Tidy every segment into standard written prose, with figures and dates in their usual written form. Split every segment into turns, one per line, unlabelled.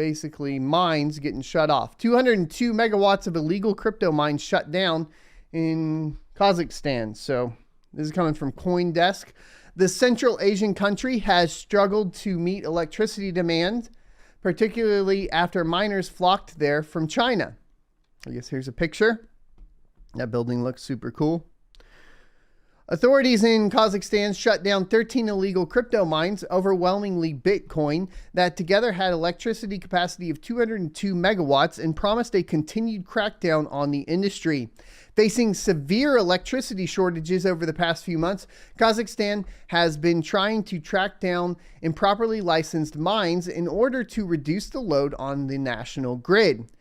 basically mines getting shut off. 202 megawatts of illegal crypto mines shut down in Kazakhstan. So this is coming from CoinDesk. The Central Asian country has struggled to meet electricity demand, particularly after miners flocked there from China. I guess here's a picture. That building looks super cool. Authorities in Kazakhstan shut down 13 illegal crypto mines, overwhelmingly Bitcoin, that together had electricity capacity of 202 megawatts and promised a continued crackdown on the industry. Facing severe electricity shortages over the past few months, Kazakhstan has been trying to track down improperly licensed mines in order to reduce the load on the national grid.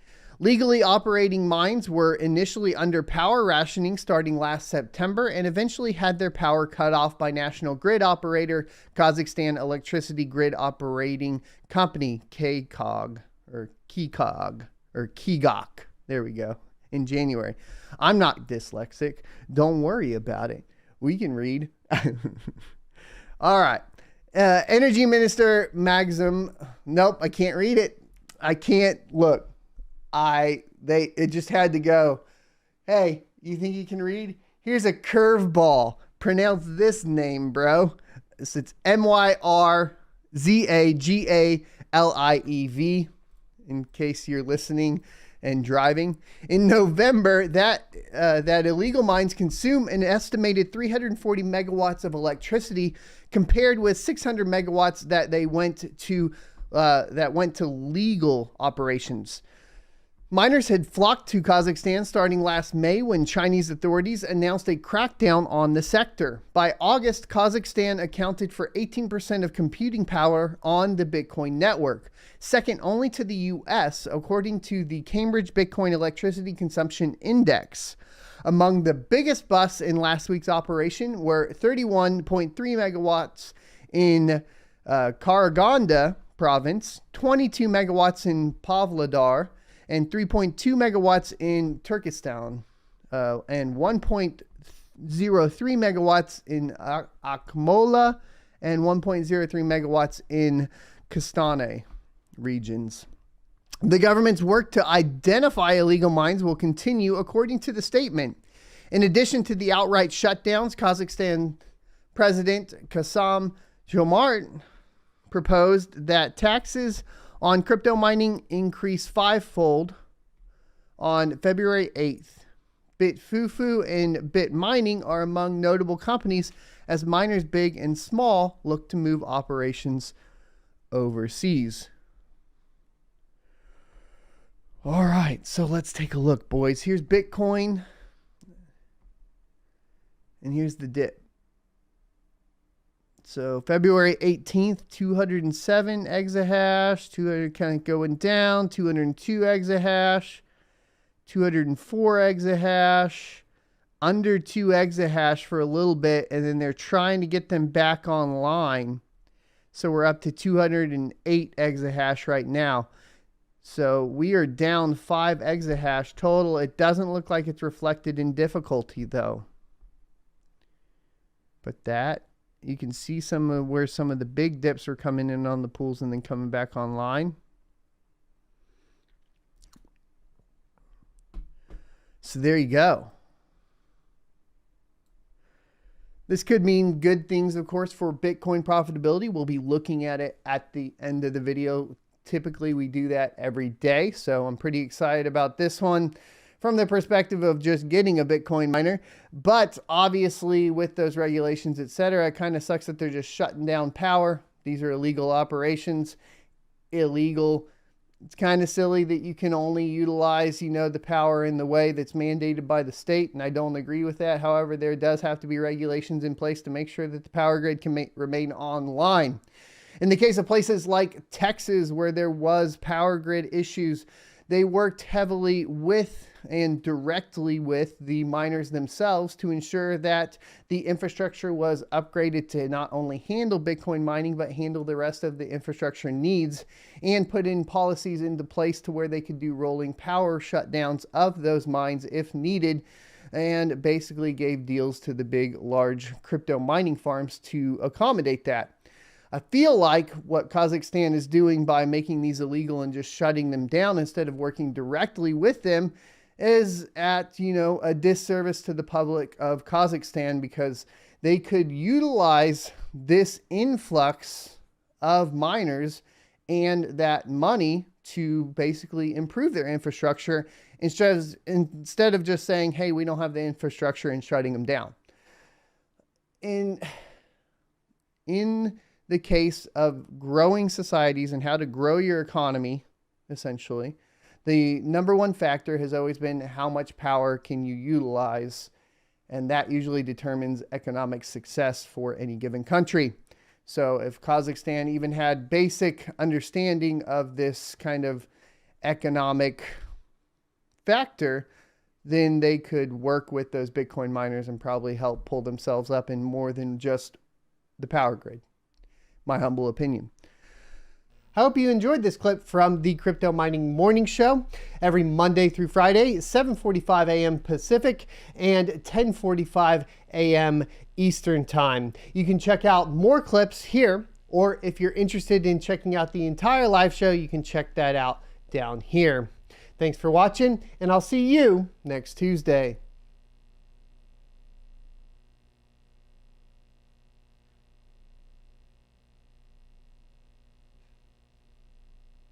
Legally operating mines were initially under power rationing starting last September and eventually had their power cut off by national grid operator Kazakhstan Electricity Grid Operating Company, KCOG, or KIGOC. There we go. In January. I'm not dyslexic. Don't worry about it. We can read. All right. Energy Minister Maxim. Nope, I can't read it. I can't look. It just had to go. Hey, you think you can read? Here's a curveball. Pronounce this name, bro. It's Myrzagalev, in case you're listening and driving. In November, that illegal mines consume an estimated 340 megawatts of electricity, compared with 600 megawatts that went to legal operations. Miners had flocked to Kazakhstan starting last May when Chinese authorities announced a crackdown on the sector. By August, Kazakhstan accounted for 18% of computing power on the Bitcoin network, second only to the US, according to the Cambridge Bitcoin Electricity Consumption Index. Among the biggest busts in last week's operation were 31.3 megawatts in Karaganda province, 22 megawatts in Pavlodar, and 3.2 megawatts in Turkestan, and 1.03 megawatts in Akmola, and 1.03 megawatts in Kastane regions. The government's work to identify illegal mines will continue, according to the statement. In addition to the outright shutdowns, Kazakhstan President Kassam-Jomart proposed that taxes on crypto mining increase fivefold on February 8th. BitFuFu and BitMining are among notable companies as miners big and small look to move operations overseas. All right, so let's take a look, boys. Here's Bitcoin, and here's the dip. So February 18th, 207 exahash, 200 kind of going down, 202 exahash, 204 exahash, under 2 exahash for a little bit, and then they're trying to get them back online. So we're up to 208 exahash right now. So we are down 5 exahash total. It doesn't look like it's reflected in difficulty though. But that, you can see some of where some of the big dips are coming in on the pools and then coming back online. So there you go. This could mean good things, of course, for Bitcoin profitability. We'll be looking at it at the end of the video. Typically, we do that every day. So I'm pretty excited about this one from the perspective of just getting a Bitcoin miner. But obviously with those regulations, etc., it kind of sucks that they're just shutting down power. These are illegal operations. Illegal. It's kind of silly that you can only utilize, the power in the way that's mandated by the state, and I don't agree with that. However, there does have to be regulations in place to make sure that the power grid can remain online. In the case of places like Texas, where there was power grid issues, they worked heavily with and directly with the miners themselves to ensure that the infrastructure was upgraded to not only handle Bitcoin mining, but handle the rest of the infrastructure needs, and put in policies into place to where they could do rolling power shutdowns of those mines if needed, and basically gave deals to the big, large crypto mining farms to accommodate that. I feel like what Kazakhstan is doing by making these illegal and just shutting them down instead of working directly with them is at, a disservice to the public of Kazakhstan, because they could utilize this influx of miners and that money to basically improve their infrastructure instead of just saying, hey, we don't have the infrastructure, and shutting them down. In the case of growing societies and how to grow your economy, essentially, the number one factor has always been how much power can you utilize, and that usually determines economic success for any given country. So if Kazakhstan even had basic understanding of this kind of economic factor, then they could work with those Bitcoin miners and probably help pull themselves up in more than just the power grid. My humble opinion. I hope you enjoyed this clip from the Crypto Mining Morning Show every Monday through Friday, 7:45 a.m. Pacific and 10:45 a.m. Eastern Time. You can check out more clips here, or if you're interested in checking out the entire live show, you can check that out down here. Thanks for watching, and I'll see you next Tuesday.